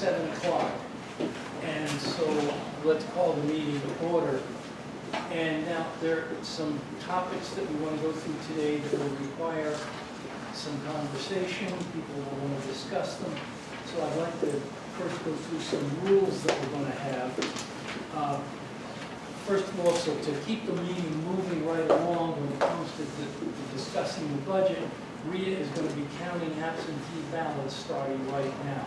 7 o'clock. And so let's call the meeting to order. And now there are some topics that we want to go through today that will require some conversation. People will want to discuss them. So I'd like to first go through some rules that we're going to have. First of all, so to keep the meeting moving right along when it comes to discussing the budget, Rita is going to be counting absentee ballots starting right now.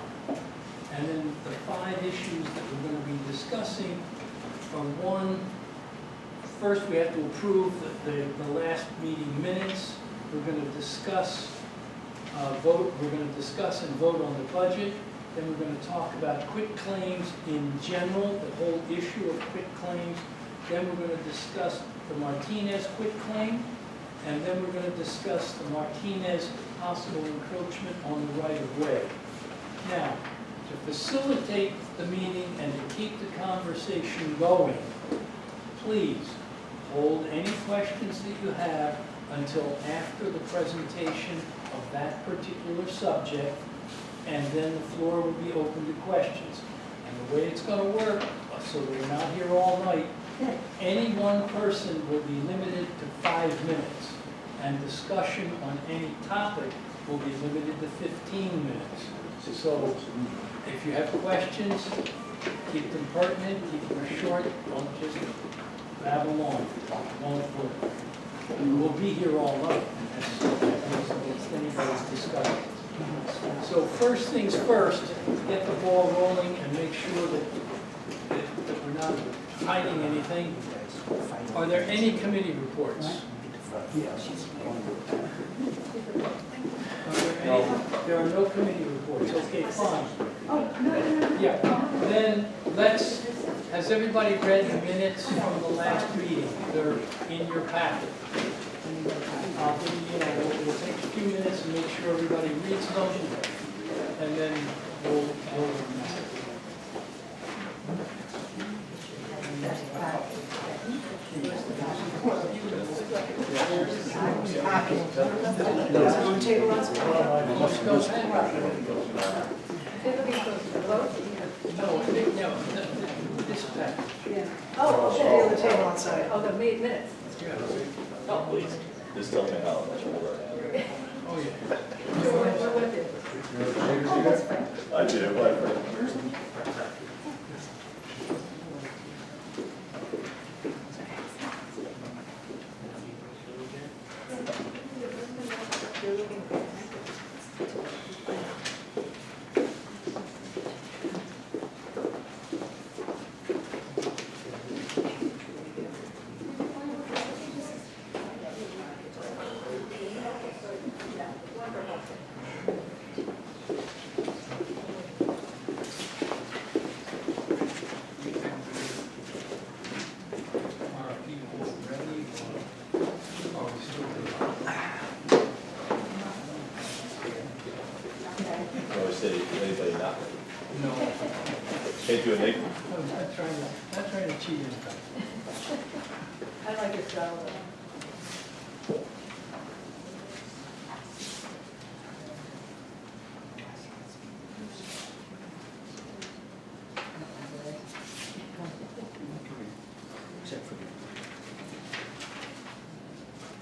And then the 5 issues that we're going to be discussing are one, first we have to approve the last meeting minutes. We're going to discuss we're going to discuss and vote on the budget. Then we're going to talk about quit claims in general, the whole issue of quit claims. Then we're going to discuss the Martinez quit claim. And then we're going to discuss the Martinez possible encroachment on the right-of-way. Now, to facilitate the meeting and to keep the conversation going, please hold any questions that you have until after the presentation of that particular subject, and then the floor will be open to questions. And the way it's going to work, so we're not here all night, any one person will be limited to 5 minutes, and discussion on any topic will be limited to 15 minutes. So if you have questions, keep them pertinent, keep them short, don't just babble on. We'll be here all night, it's anybody's discussion. So first things first, get the ball rolling and make sure that we're not hiding anything. Are there any committee reports? There are no committee reports. Okay, fine. Yeah. Then has everybody read the minutes from the last meeting? They're in your packet. We'll take a few minutes and make sure everybody reads them, and then we'll this packet. Oh, okay, the table outside. Oh, the minutes. Oh, please. Just tell me how much more. Oh, yeah. What was it? I do. Anybody not? No. Can't do a Nick? I'm not trying to cheat anybody. I like your style.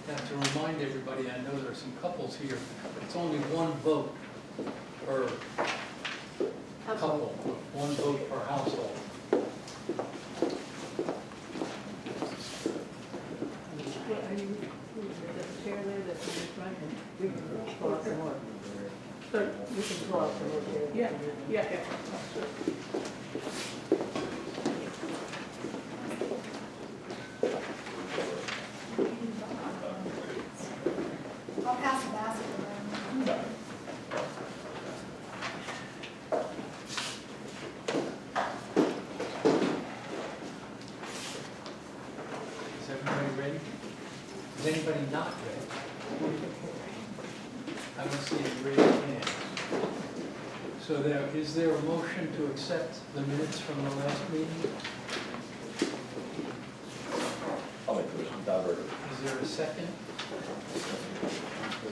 Now, to remind everybody, I know there are some couples here, it's only one vote per couple, one vote per household. We can pull out some more. We can pull out some more. Yeah. I'll pass the basket around. Is everybody ready? Is anybody not ready? I don't see any raised hands. So is there a motion to accept the minutes from the last meeting? I'll make the motion. Don Berger. Is there a second?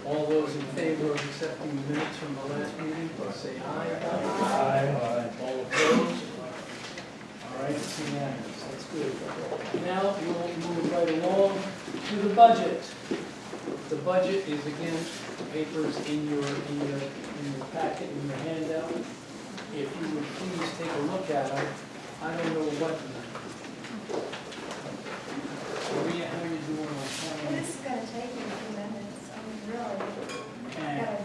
All those in favor of accepting the minutes from the last meeting, say aye. Aye. All move right along to the budget. The budget is again, the papers in your packet, in your handout. If you would please take a look at them. I don't know what. Maria, how are you doing on time? This is gonna take me a few minutes, I mean, really. And-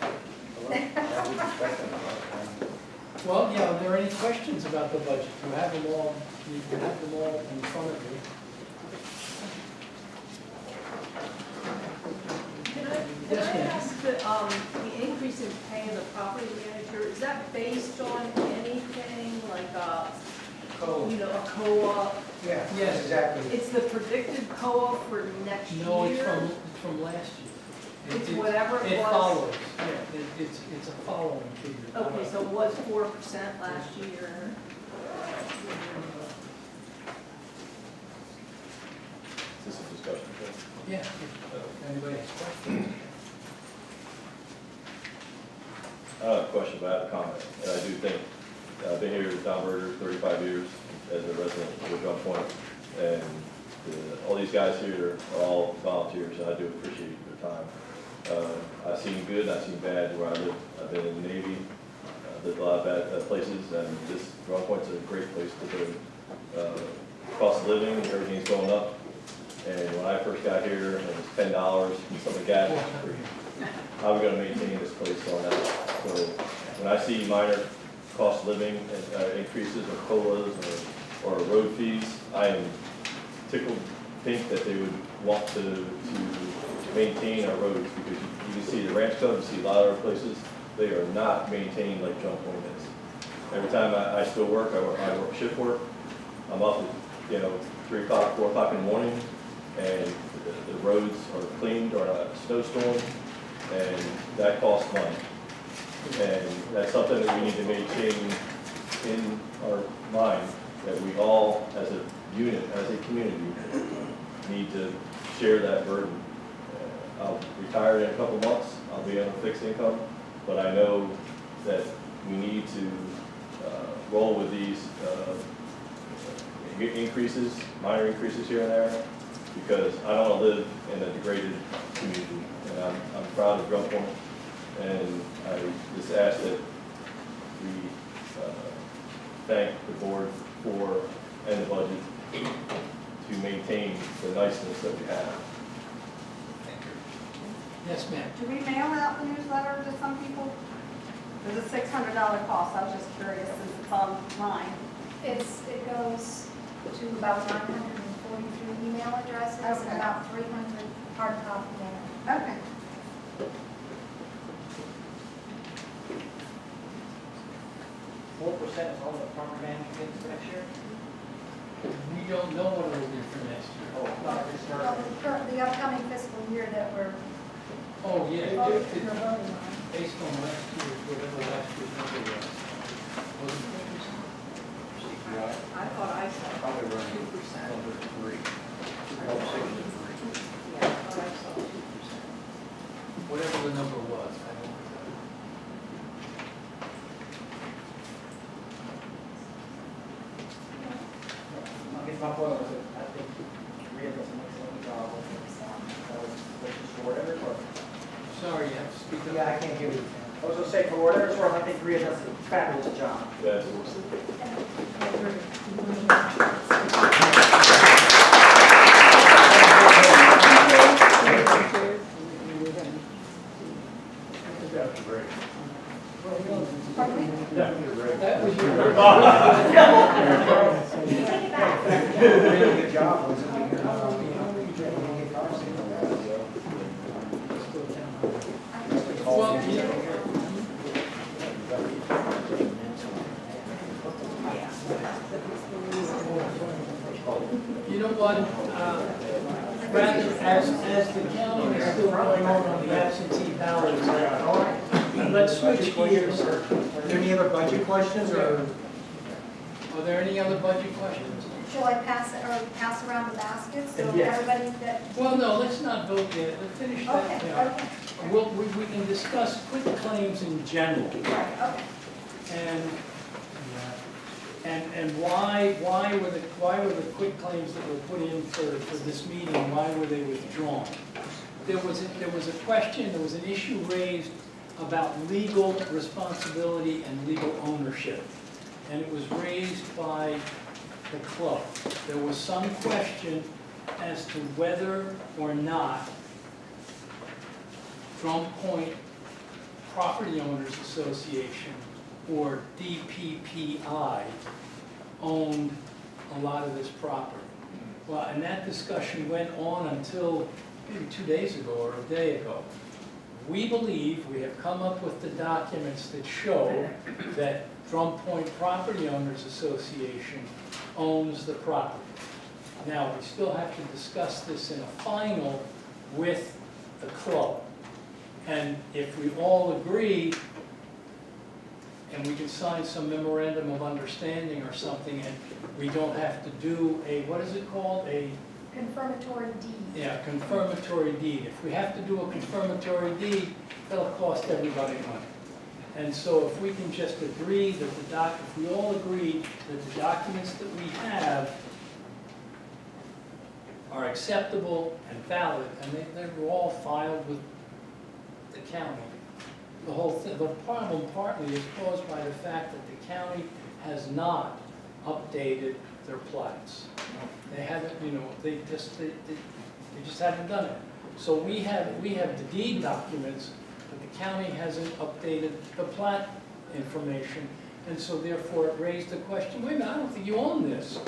Well, yeah, are there any questions about the budget? You have them all in front of you. Can I ask the increase in pay of the property manager, is that based on anything like a, you know, a co-op? Yeah, Yes. exactly. It's the predicted co-op for next year? No, it's from last year. It's whatever it It was? follows, yeah, it's a following figure. Okay, so it was 4% last year. Is this a discussion? Yeah, if anybody has questions. I have a question, but I have a comment. And I do think, I've been here with Don Berger 35 years as a resident of Drum Point. And all these guys here are all volunteers, and I do appreciate their time. I've seen good, I've seen bad where I live. I've been in the Navy, lived a lot of bad places, and this Drum Point's a great place to live. Cost of living, everything's going up. And when I first got here, it was $10 and some of the gas was free. How are we gonna maintain this place on that? So when I see minor cost of living increases or COLAs or road fees, I am tickled pink that they would want to maintain our roads, because you can see the ranch club, you see a lot of other places, they are not maintained like Drum Point is. Every time I still work, I work shift work, I'm up at, 3 o'clock, 4 o'clock in the morning, and the roads are cleaned or a snowstorm, and that costs money. And that's something that we need to maintain in our mind, that we all, as a unit, as a community, need to share that burden. I'll retire in a couple months, I'll be on a fixed income, but I know that we need to roll with these increases, minor increases here and there, because I don't want to live in a degraded community. And I'm proud of Drum Point, and I just ask that we thank the board for, and the budget, to maintain the niceness that we have. Yes, ma'am. Do we mail out the newsletter to some people? There's a $600 cost, I was just curious since it's online. It goes to about 943 email addresses and Okay. about 300 hard copy mail. Okay. What percent is all the property management for next year? We don't know what it'll be for next year. Oh, not this Well, the upcoming fiscal year that we're Oh, yeah, voting it- on. based on last year's, whatever last year's number was. Wasn't it? I thought I saw Probably running 2%. number 3. Yeah, I thought I saw 2%. Whatever the number was, I don't know. I guess my point was that I think Rhea does an excellent job of making sure whatever it's worth. Sorry, you have to speak up. Yeah, I can't give you. I was gonna say, for whatever it's worth, I think Rhea does a fabulous job. That's Pardon me? That was your. Take it back. Really good job, wasn't it? Well, you know what, rather, as the county is still going on the absentee ballots, let's switch gears. Are there any other budget questions, or? Are there any other budget questions? Shall I pass it, or pass around the baskets, so Yes. everybody that, Well, no, let's not vote yet, let's finish that okay, now. okay, We can discuss quick claims in general, right, okay. and And why were the quit claims that were put in for this meeting, why were they withdrawn? There was a question, there was an issue raised about legal responsibility and legal ownership. And it was raised by the club. There was some question as to whether or not Drum Point Property Owners Association, or DPPI, owned a lot of this property. Well, and that discussion went on until maybe 2 days ago or a day ago. We believe we have come up with the documents that show that Drum Point Property Owners Association owns the property. Now, we still have to discuss this in a final with the club. And if we all agree, and we can sign some memorandum of understanding or something, and we don't have to do a, what is it called? A Confirmatory deed. yeah, confirmatory deed. If we have to do a confirmatory deed, that'll cost everybody money. And so if we can just agree that if we all agree that the documents that we have are acceptable and valid, and they were all filed with the county. The whole thing, the problem partly is caused by the fact that the county has not updated their plats. They haven't, they just haven't done it. So we have the deed documents, but the county hasn't updated the plat information, and so therefore it raised the question, wait a minute, I don't think you own this.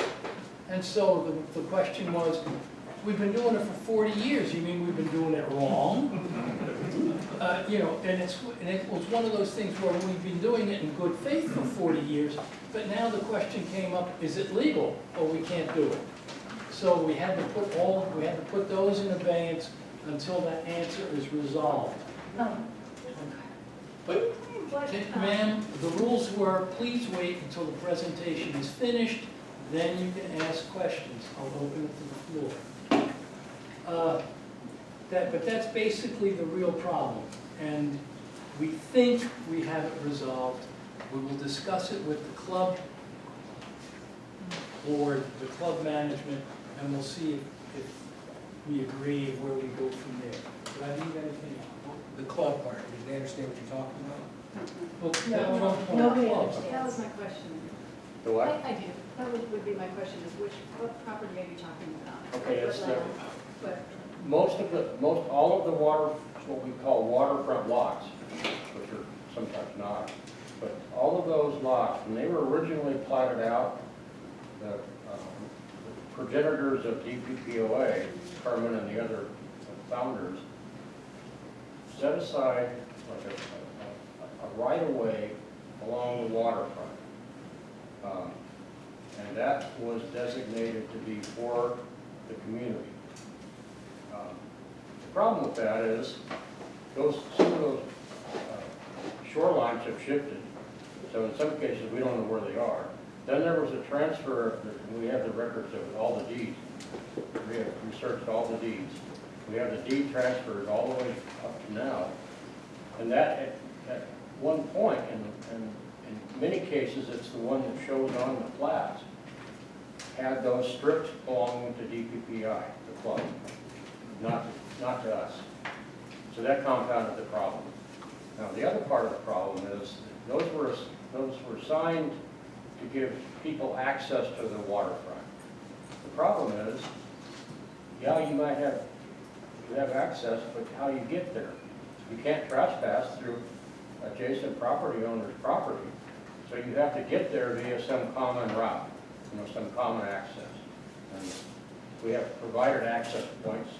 And so the question was, we've been doing it for 40 years, you mean we've been doing it wrong? And it was one of those things where we've been doing it in good faith for 40 years, but now the question came up, is it legal? Or we can't do it. So we had to put those in abeyance until that answer is resolved. But, ma'am, the rules were, please wait until the presentation is finished, then you can ask questions. I'll open it to the floor. But that's basically the real problem. And we think we have it resolved. We will discuss it with the club board, the club management, and we'll see if we agree where we go from there. Did I leave anything out? The club part, did they understand what you're talking about? Well, No, that one Nobody club. understands. That was my question. The what? I do. That would be my question, is what property are you talking about? Okay, it's the, But, all of the water, what we call waterfront lots, which are sometimes not, but all of those lots, when they were originally platted out, the progenitors of DPPOA, Carmen and the other founders, set aside like a right-of-way along the waterfront. And that was designated to be for the community. The problem with that is some of those shorelines have shifted, so in some cases we don't know where they are. Then there was a transfer, we have the records of all the deeds. We have researched all the deeds. We have the deed transfers all the way up to now. And that, at one point, and in many cases it's the one that shows on the plats, had those strips belonging to DPPI, the club, not to us. So that compounded the problem. Now, the other part of the problem is those were signed to give people access to the waterfront. The problem is, yeah, you might have access, but how you get there. You can't trespass through adjacent property owner's property, so you have to get there via some common route, some common access. And we have provided access points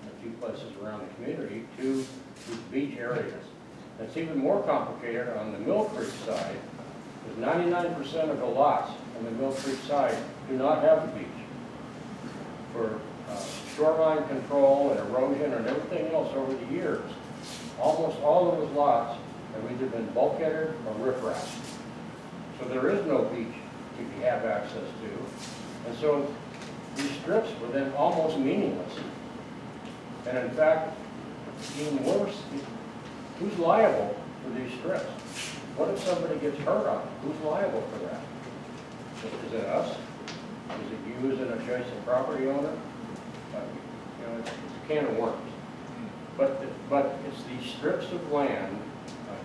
in a few places around the community to these beach areas. It's even more complicated on the Mill Creek side, because 99% of the lots on the Mill Creek side do not have a beach. For shoreline control and erosion and everything else over the years, almost all of those lots have either been bulkheaded or riprap. So there is no beach you have access to. And so these strips were then almost meaningless. And in fact, even worse, who's liable for these strips? What if somebody gets hurt on it? Who's liable for that? Is it us? Is it you as an adjacent property owner? You know, it's a can of worms. But it's these strips of land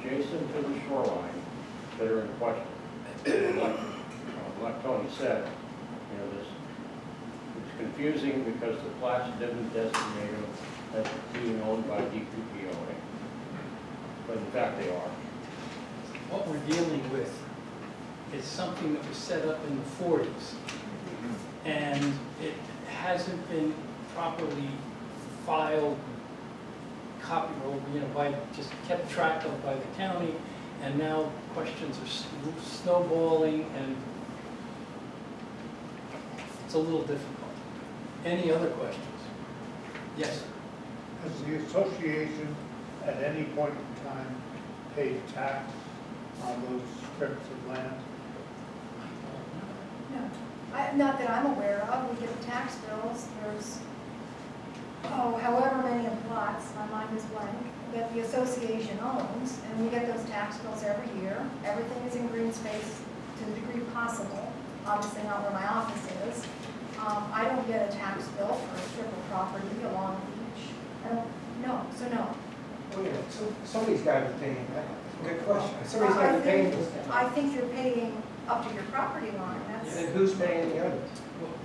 adjacent to the shoreline that are in question. And like Tony said, you know, it's confusing because the plats didn't designate them as being owned by DPPOA. But in fact, they are. What we're dealing with is something that was set up in the 40s. And it hasn't been properly filed, copied, or, you know, just kept track of by the county. And now questions are snowballing, and it's a little difficult. Any other questions? Yes? Has the association at any point in time paid tax on those strips of land? No, not that I'm aware of. We get the tax bills. There's, however many lots, my mind is blank, that the association owns, and we get those tax bills every year. Everything is in green space to the degree possible, obviously not where my office is. I don't get a tax bill for a strip of property along the beach. I don't, no, so no. Well, yeah, so somebody's got to be paying that. Good question. Somebody's got to be paying this. I think you're paying up to your property line. That's a And who's paying the other?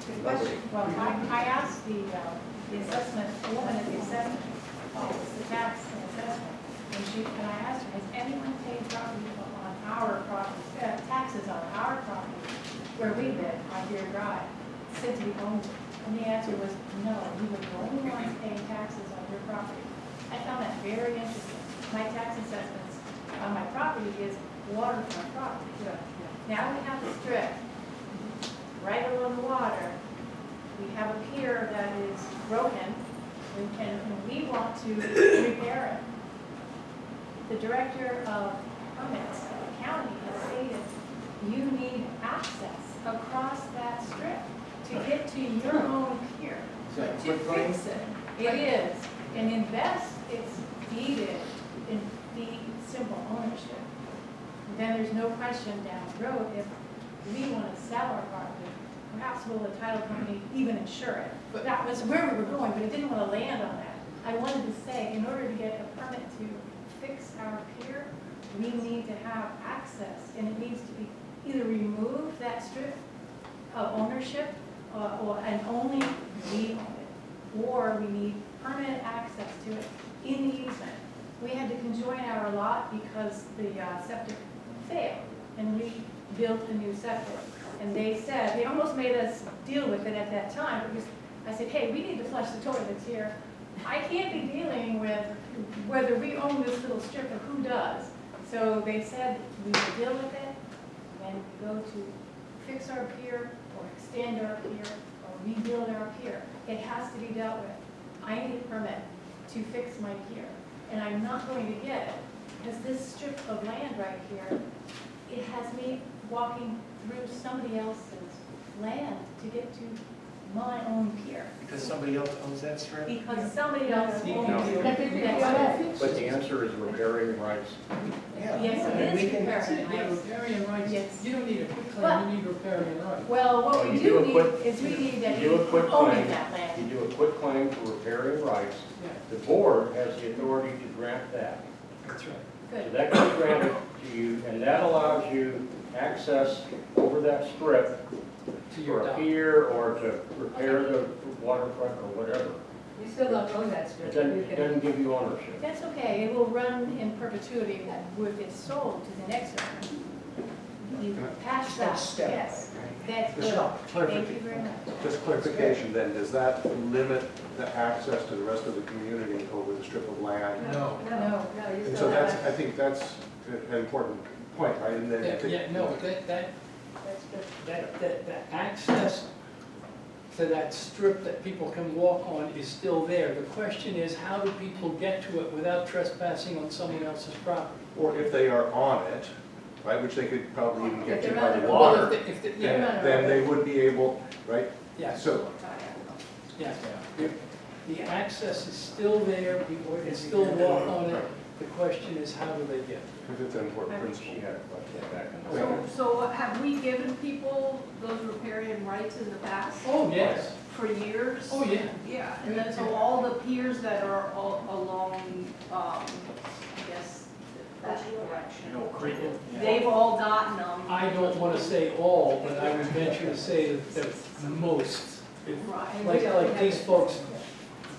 good question. Well, I asked the assessment, the woman at the assessment, the tax and assessment, and I asked her, has anyone paid property on our property, taxes on our property where we live, on Deer Drive, since we owned it? And the answer was no, we were the only ones paying taxes on your property. I found that very interesting. My tax assessments on my property is waterfront property. Now we have a strip right along the water. We have a pier that is broken, and we want to repair it. The director of permits of the county has stated you need access across that strip to get to your own pier, to fix it. It is, and invest, it's deeded in fee simple ownership. Then there's no question down the road, if we want to sell our property, perhaps will the title company even insure it? But that was where we were going, but it didn't want to land on that. I wanted to say, in order to get a permit to fix our pier, we need to have access, and it needs to be either remove that strip of ownership, and only we own it, or we need permanent access to it in the easement. We had to conjoin our lot because the septic failed, and we built a new septic. And they said, they almost made us deal with it at that time, because I said, hey, we need to flush the toilets here. I can't be dealing with whether we own this little strip or who does. So they said we would deal with it when we go to fix our pier or extend our pier or rebuild our pier. It has to be dealt with. I need a permit to fix my pier, and I'm not going to get it because this strip of land right here, it has me walking through somebody else's land to get to my own pier. Because somebody else owns that strip? Because somebody else owns it. But the answer is riparian rights. Yeah. Yes, I mean, it we is can- riparian Yeah, rights. riparian rights, Yes. you don't need a quick But- claim, you need riparian rights. Well, what Well, we you do do a need quick- is we need that You do a quick owning claim, that land. you do a quick claim for riparian rights. Yeah, The board has the authority to grant that. that's right. So Good. that can be granted to you, and that allows you access over that strip To your for a dock. pier or to repair the waterfront or whatever. You still don't own that It doesn't give you ownership. That's okay, it will run in perpetuity if it's sold to the next owner. You pass that, Step by yes, step, right? that's good. Thank you very much. Just clarification then, does that limit the access to the rest of the community over the strip of land? No. No, And you so still that's, have, I think that's an important point, right? And then I Yeah, think- yeah, no, that's good. that access to that strip that people can walk on is still there. The question is, how do people get to it without trespassing on someone else's property? Or if they are on it, right, which they could probably even get If to they're by on the the water, If they- yeah, then they would be able, right? yes, So, yes. The access is still there, people can still walk on it. The question is, how do they get it? If it's an important principle. So have we given people those riparian rights in the past? Oh, yes. For years? Oh, yeah. Yeah, and then so all the piers that are all along, I guess, that direction, they've all gotten them. I don't want to say all, but I would venture to say that most. Right. Like these folks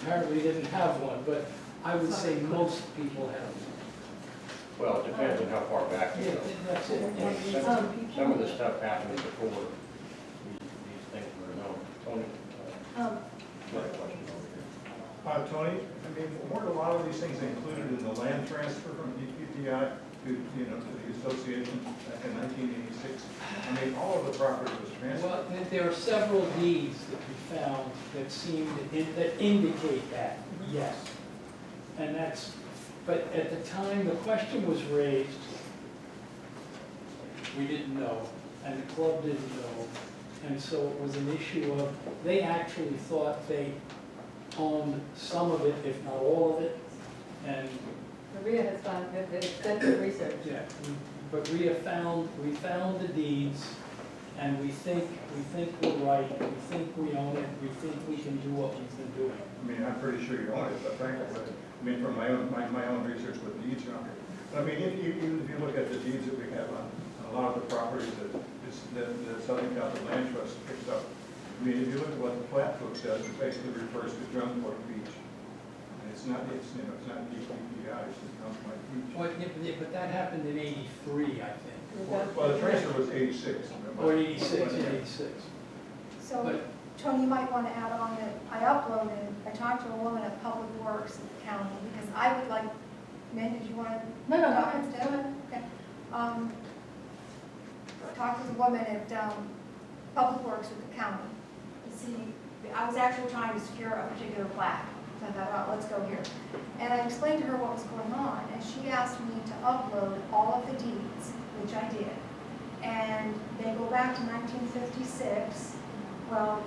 apparently didn't have one, but I would say most people have one. Well, it depends on how far back you Yeah, go. that's it. Yeah. Some of the stuff happened before these things were known. Tony? Tony, I mean, weren't a lot of these things included in the land transfer from DPPI to, you know, to the association back in 1986? I mean, all of the property was transferred. Well, there are several deeds that we found that seem that indicate that, yes. And that's, but at the time the question was raised, we didn't know, and the club didn't know. And so it was an issue of, they actually thought they owned some of it, if not all of it. And Maria has done extensive research. yeah, but we found the deeds, and we think we're right, we think we own it, we think we can do what we've been doing. I mean, I'm pretty sure you own it, but frankly, I mean, from my own research with deeds on it. I mean, even if you look at the deeds that we have on a lot of the properties that the Southern California Land Trust picks up, I mean, if you look at what the plat book says, it basically refers to Drum Point Beach. And it's not DPPI, it's just Drum Point Beach. But that happened in '83, I think. Well, the transfer was 86. Or '86, '86. So, But- Tony, you might want to add on that I uploaded, I talked to a woman at Public Works at the county, because I would like, Mandy, did you want to? No, no, go talk ahead. instead? Okay. Talked to the woman at Public Works with the county. To see, I was actually trying to secure a particular plaque. So I thought, oh, let's go here. And I explained to her what was going on, and she asked me to upload all of the deeds, which I did. And they go back to 1956. Well,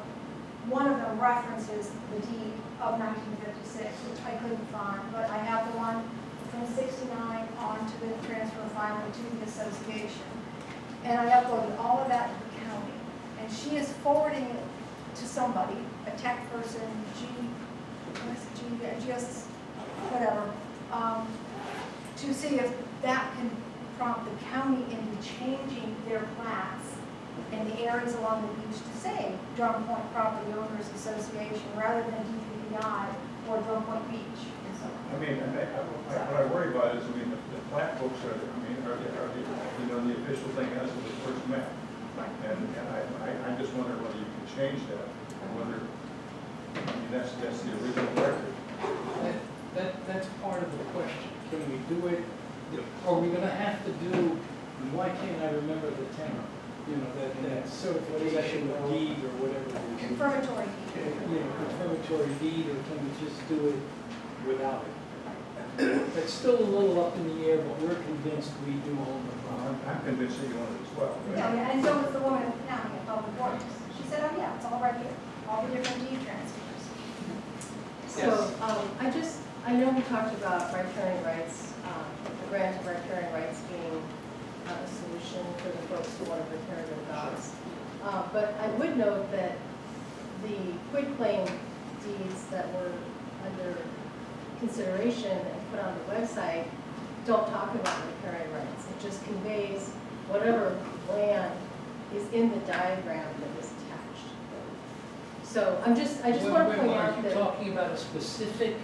one of them references the deed of 1956, which I couldn't find, but I have the one from 69 onto the transfer filing to the association. And I uploaded all of that to the county. And she is forwarding it to somebody, a tech person, GS, whatever, to see if that can prompt the county into changing their plats in the areas along the beach to say Drum Point Property Owners Association rather than DPPI or Drum Point Beach and so on. I mean, what I worry about is, I mean, the plat books are, I mean, are the, you know, the official thing as it was first met. And I just wonder whether you can change that, and whether, I mean, that's the original record. That's part of the question. Can we do it? Are we gonna have to do, and why can't I remember the term? You know, that certification of deed or whatever it is. Confirmatory. You know, confirmatory deed, or can we just do it without it? It's still a little up in the air, but we're convinced we do own the property. I'm convinced that you own it as well. Yeah, and so was the woman at the county at Public Works. She said, oh yeah, it's all right here, all the different deed transfers. So, I know we talked about riparian rights, the grant of riparian rights being a solution for the folks who want to repair their dogs. But I would note that the quitclaim deeds that were under consideration and put on the website don't talk about riparian rights. It just conveys whatever land is in the diagram that is attached. So I just want to point out Are you that talking about a specific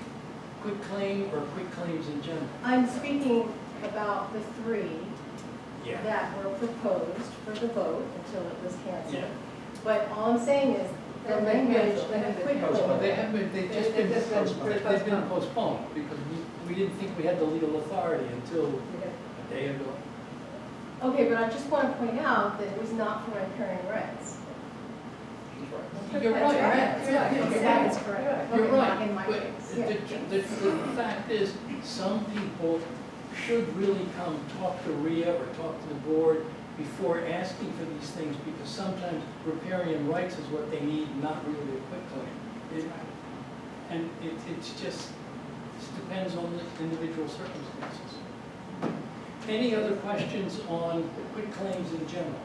quitclaim or quitclaims in general? I'm speaking about the three Yeah. that were proposed for the vote until it was Yeah. canceled. But all I'm saying is the language in the Well, they quitclaim. haven't, they've been postponed because we didn't think we had the legal authority until a day ago. Okay, but I just want to point out that it was not for riparian rights. You're right. Okay, that is correct. You're Okay, right, in my but case. the fact is, some people should really come talk to RIA or talk to the board before asking for these things, because sometimes riparian rights is what they need, not really a quitclaim. And it's just It depends on the individual circumstances. Any other questions on quitclaims in general?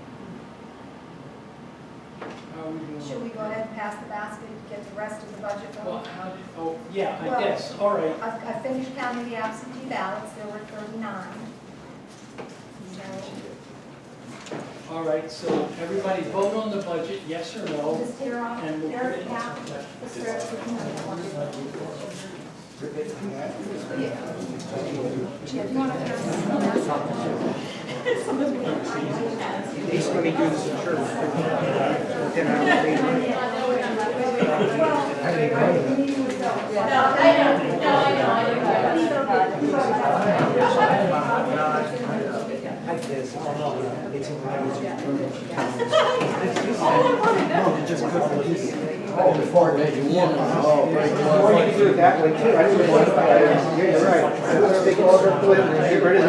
How are we doing? Should we go ahead and pass the basket to get the rest of the budget Well, going? how did, oh, yeah, I Well- guess, all right. I finished counting the absentee ballots, there were 39. So All right, so everybody vote on the budget, yes or we'll no? just tear off, And we'll tear put it in half some question. the strips with Yeah, do you want to pass He's going to do this in church. Then I'll pay him. Like this. It's in before you can do it that way too. I didn't want to, yeah, you're right. Let's take all the, get rid of the,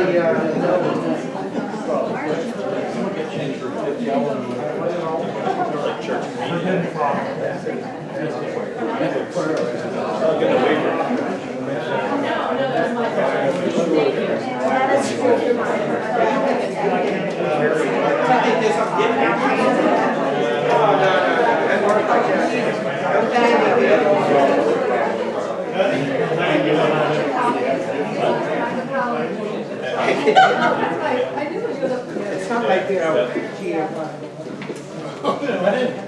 It's not like,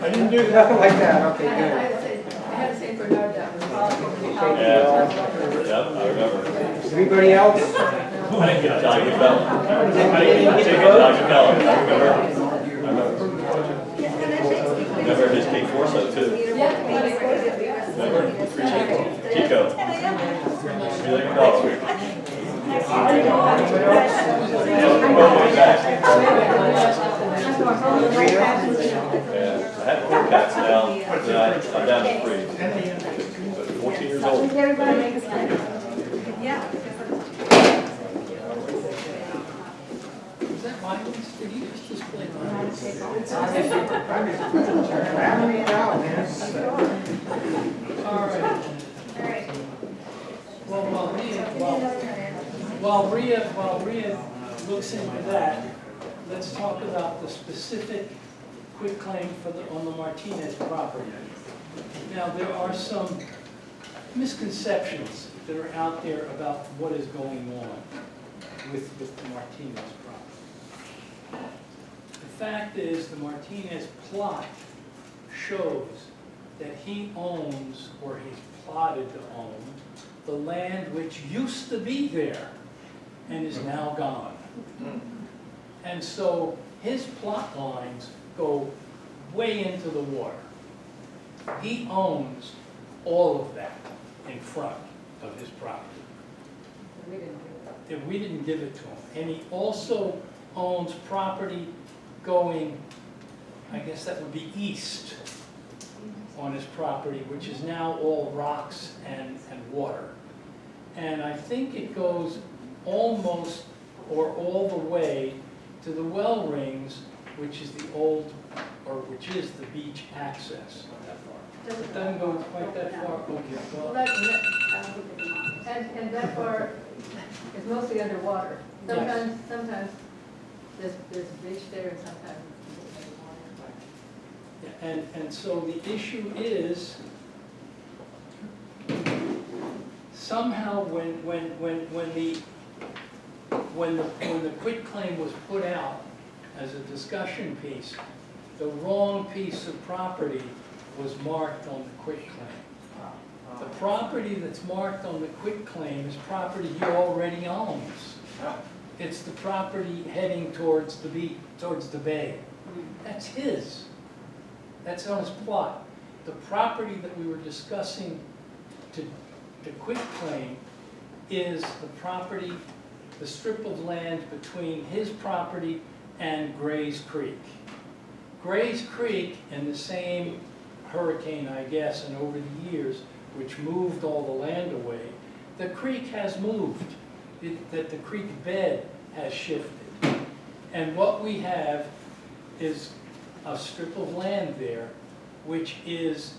I didn't do that. nothing like that, okay, I good. had to say for no doubt. Yeah, yep, I remember. Everybody else? I didn't get Dr. Bell. I didn't get Dr. Bell, I remember his big torso too. Remember? Chico. Really good dog. Yeah, I had 4 cats now, I'm down to 3. But 14 years old. Is that mine? Did you just display mine? All right. Well, while Rhea looks into that, let's talk about the specific quitclaim on the Martinez property. Now, there are some misconceptions that are out there about what is going on with the Martinez property. The fact is, the Martinez plot shows that he owns, or he's plotted to own, the land which used to be there and is now gone. And so his plot lines go way into the water. He owns all of that in front of his property. We didn't do And we didn't give it to him. And he also owns property going, I guess that would be east on his property, which is now all rocks and water. And I think it goes almost or all the way to the well rings, which is the old, or which is the beach access. It doesn't go quite that far. Okay, Well, well, and that part is mostly underwater. Yes. Sometimes there's a beach there and sometimes there's underwater. and so the issue is, somehow when the quitclaim was put out as a discussion piece, the wrong piece of property was marked on the quitclaim. The property that's marked on the quitclaim is property he already owns. It's the property heading towards the beach, towards the bay. That's his. That's on his plot. The property that we were discussing to quitclaim is the property, the strip of land between his property and Gray's Creek. Gray's Creek, in the same hurricane, I guess, and over the years, which moved all the land away, the creek has moved. That the creek bed has shifted. And what we have is a strip of land there which is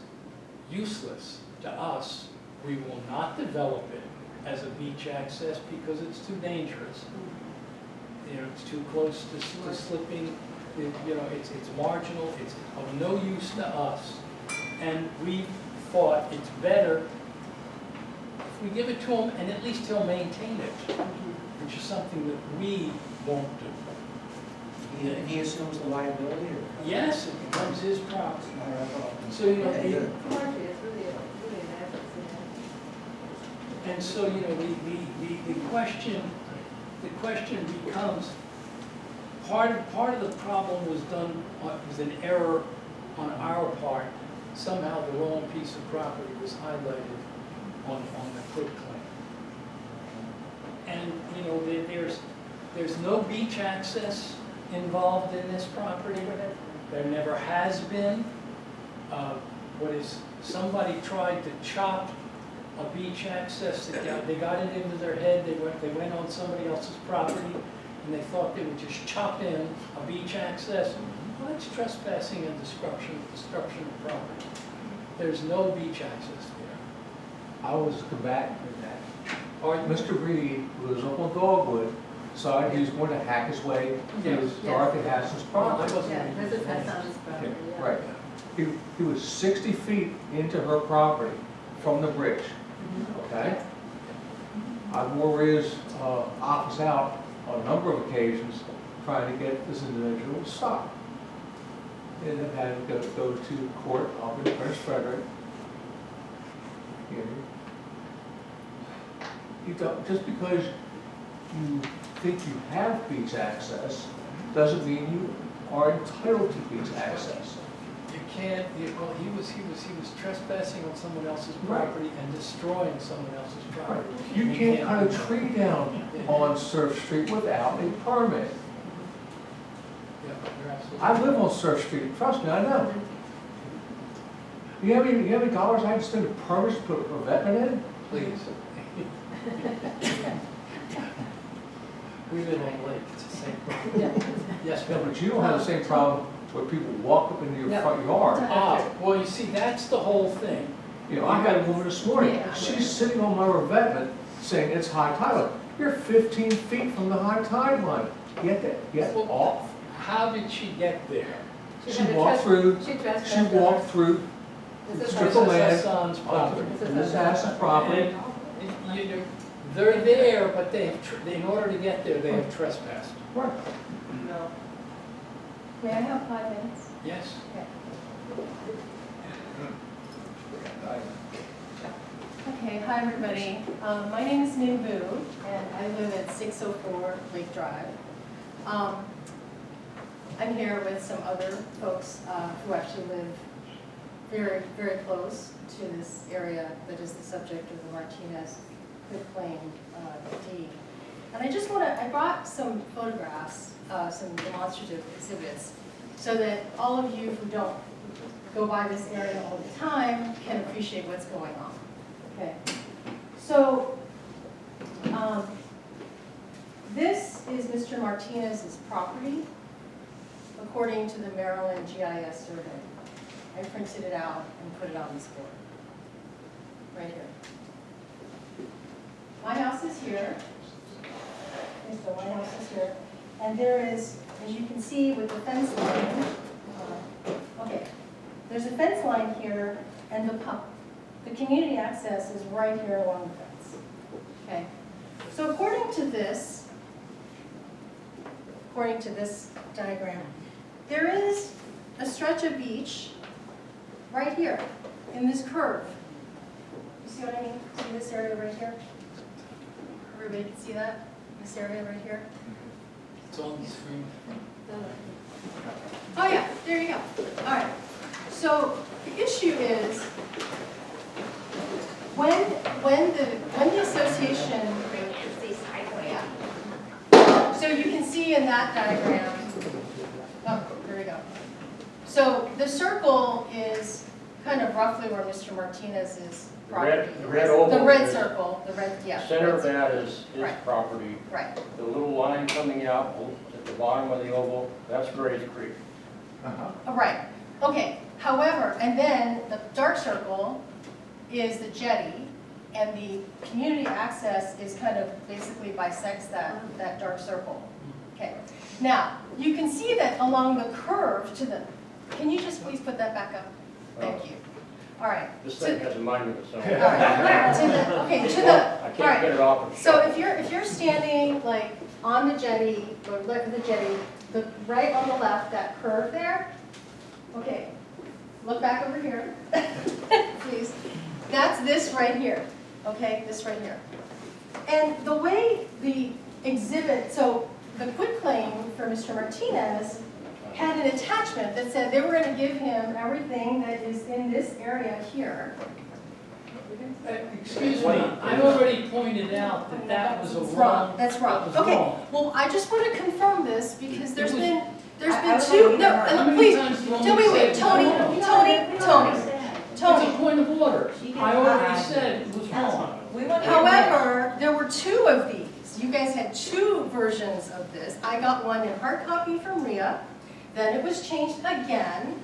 useless to us. We will not develop it. as a beach access because it's too dangerous. You know, it's too close to slipping, you know, it's marginal, it's of no use to us. And we thought it's better if we give it to him and at least he'll maintain it, which is something that we won't do. He assumes the liability or? Yes, it becomes his property. So, you know, It's really really an asset to and so, you know, the question becomes, part of the problem was an error on our part. Somehow the wrong piece of property was highlighted on the quitclaim. And, you know, there's no beach access involved in this property. There never has been. Somebody tried to chop a beach access, they got it into their head, they went on somebody else's property, and they thought they would just chop in a beach access. Well, that's trespassing and destruction of property. There's no beach access there. I was combating that. Pardon? Mr. Reed was up on Dogwood, decided he was going to hack his way to Yes. Dorothy Hasson's property. Yeah, that's on his property, yeah. Right. He was 60 feet into her property from the bridge, okay? I wore his office out on a number of occasions trying to get this individual to stop. And I've had to go to court up in Prince Frederick. You don't, just because you think you have beach access doesn't mean you are entitled to beach access. You can't, well, he was trespassing on someone else's property and destroying someone else's property. You can't cut a tree down on Surf Street without a permit. Yeah, you're absolutely. I live on Surf Street, trust me, I know. You know how many dollars I had to spend in permits to put a revetment in? Please. We live on the lake, it's the same problem. Yes, No, ma'am. but you don't have the same problem where people walk up into your front yard. Well, you see, that's the whole thing. You know, I had a woman this morning, Yeah. she's sitting on my revetment saying it's high tide. You're 15 feet from the high tide line. Get Well, off. How did she get there? She walked through, She trespassed. she walked through This is strip This of is land Hassan's property. onto Ms. Hasson's property. And, you know, they're there, but in order to get there, they have trespassed. Right. No. May I have 5 minutes? Yes? Okay, hi everybody. My name is Min Vu, and I live at 604 Lake Drive. I'm here with some other folks who actually live very, very close to this area that is the subject of the Martinez quitclaim deed. And I brought some photographs, some demonstrative exhibits, so that all of you who don't go by this area all the time can appreciate what's going on. Okay, so this is Mr. Martinez's property, according to the Maryland GIS survey. I printed it out and put it on this board, right here. My house is here. Okay, so my house is here. And there is, as you can see with the fence line, okay, there's a fence line here and the pump. The community access is right here along the fence. Okay, so according to this diagram, there is a stretch of beach right here in this curve. You see what I mean? See this area right here? Everybody can see that? This area right here? It's on the screen. Oh yeah, there you go. All right. So the issue is when the association, yeah. So you can see in that diagram. Oh, there we go. So the circle is kind of roughly where Mr. Martinez's property is. The red oval. The red is- circle, the red, yeah. Center of red that is his Right. property. Right. The little line coming out at the bottom of the oval, that's Gray's Creek. Right, okay, however, and then the dark circle is the jetty, And the community access is kind of basically bisects that dark circle. Okay, now, you can see that along the curve to the, can you just please put that back up? Thank you. All right. This thing has a mind of its own. All right, to the, okay, to the, I all can't right. get it off of. So if you're standing like on the jetty, or the jetty, the right on the left, that curve there, okay, look back over here, please. That's this right here, okay, this right here. And the way the exhibit, so the quitclaim for Mr. Martinez had an attachment that said they were going to give him everything that is in this area here. Excuse me, I already pointed out that that was a That's wrong. That's wrong. That was Okay, wrong. well, I just want to confirm this because there's It was- been I was two, like, no, how many please, times do you want Tony, me to wait, say Tony, it's wrong? It's a Tony. point of order. I already said it was wrong. However, there were two of these. You guys had two versions of this. I got one in hard copy from Rhea, then it was changed again,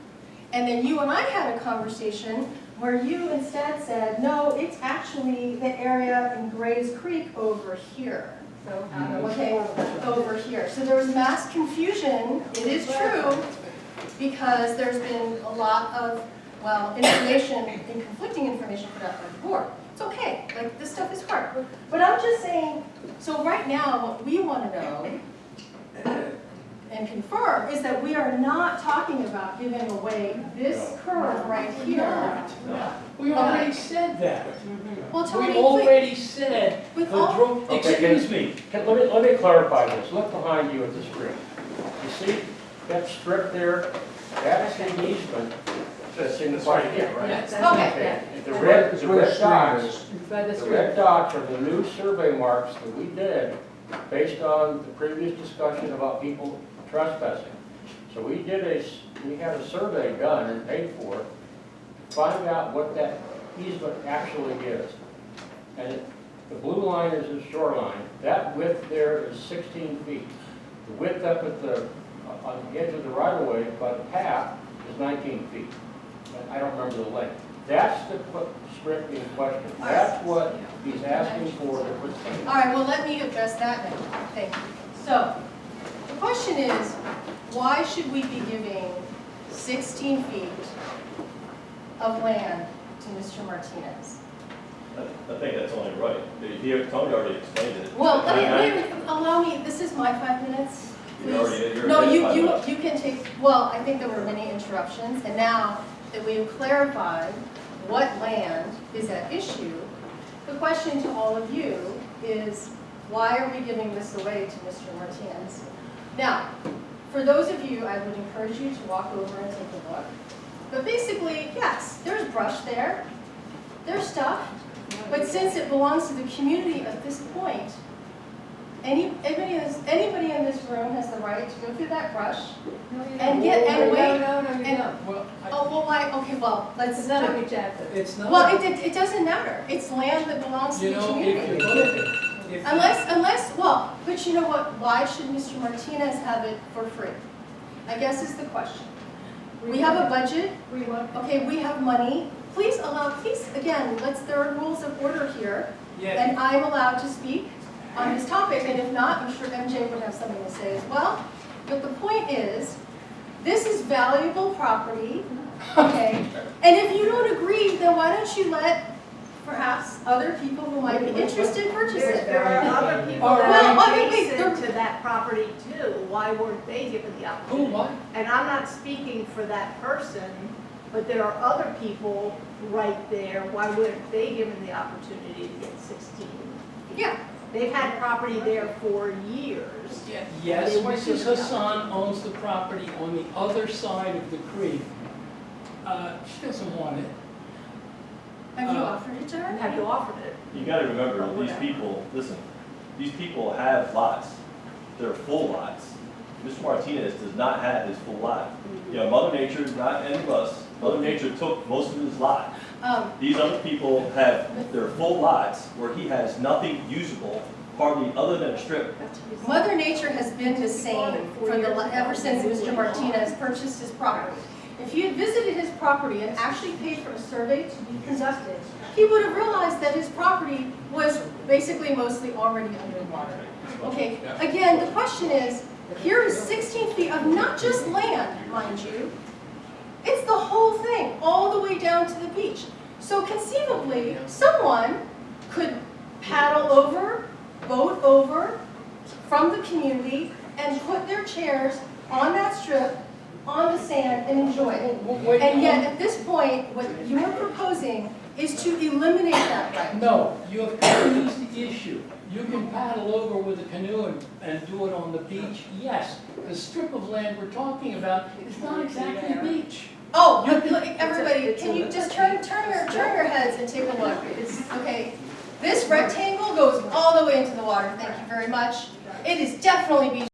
and then you and I had a conversation where you instead said, no, it's actually the area in Gray's Creek over here. Okay, over here. So there was mass confusion, it is true, because there's been a lot of, well, information and conflicting information put out by the board. It's okay, like, this stuff is hard. But I'm just saying, so right now, what we want to know and confirm is that we are not talking about giving away this curve right here. We already said that. Well, Tony, We already said, the With all- dro- excuse me, Let me clarify this. Look behind you at the screen. You see that strip there? That's the easement that's in the park here, right? Okay. The red It's where the stream dots, is. the red dots are the new survey marks that we did based on the previous discussion about people trespassing. So we had a survey done and paid for to find out what that easement actually is. And the blue line is the shoreline. That width there is 16 feet. The width up at on the edge of the right of way by the path is 19 feet. And I don't remember the length. That's the strip in question. That's what he's asking for to put. All right, well, let me address that now. Thank you. So, the question is, why should we be giving 16 feet of land to Mr. Martinez? I think that's only right. Tony already explained it. Well, I- wait, allow me, this is my 5 minutes, You're please. already- you're No, at you 5 minutes. you can take, well, I think there were many interruptions, and now that we've clarified what land is at issue, the question to all of you is, why are we giving this away to Mr. Martinez? Now, for those of you, I would encourage you to walk over and take a look. But basically, yes, there's brush there, there's stuff, but since it belongs to the community at this point, anybody in this room has the right to go through that brush and get, and wait. No, you and- don't. well, Oh, well, why, okay, well, let's. It's not a reject. it's not. Well, it doesn't matter. It's land that belongs to You the know, community. if you look, if. Unless, well, but you know what, why should Mr. Martinez have it for free? I guess is the question. We have a budget, okay, we have money. Please, again, there are rules of order here, Yeah, and I'm allowed to speak on this topic, and if not, I'm sure MJ would have something to say as well. But the point is, this is valuable property, okay? And if you don't agree, then why don't you let perhaps other people who might be interested purchase it? There are other people All that right. Well, are I mean, wait, adjacent to that property too. Why weren't they given the who, opportunity? what? And I'm not speaking for that person, but there are other people right there. Why weren't they given the opportunity to get 16 feet? Yeah. They've had property there for years. Yes, They weren't Mrs. given the Hassan owns the property on the other side of the creek. She doesn't want it. Have you offered it to her? Have you offered it? You gotta remember, these people, listen, these people have lots. They're full lots. Mr. Martinez does not have his full lot. You know, Mother Nature is not any of us. Mother Nature took most of his lot. These other people have their full lots where he has nothing usable, hardly other than a strip. Mother Nature has been the same for ever since Mr. Martinez purchased his property. In if he had visited his property and actually paid for a survey to be conducted, he would have realized that his property was basically mostly already underwater. Okay, again, the question is, here is 16 feet of not just land, mind you, it's the whole thing, all the way down to the beach. So conceivably, someone could paddle over, boat over from the community and put their chairs on that strip, on the sand, and enjoy it. And yet, at this point, what you are proposing is to eliminate that right. No, you have confused the issue. You can paddle over with a canoe and do it on the beach, yes. The strip of land we're talking about is not exactly a beach. Oh, look, everybody, can you just turn your heads and take a look? Okay, this rectangle goes all the way into the water, thank you very much. It is definitely beach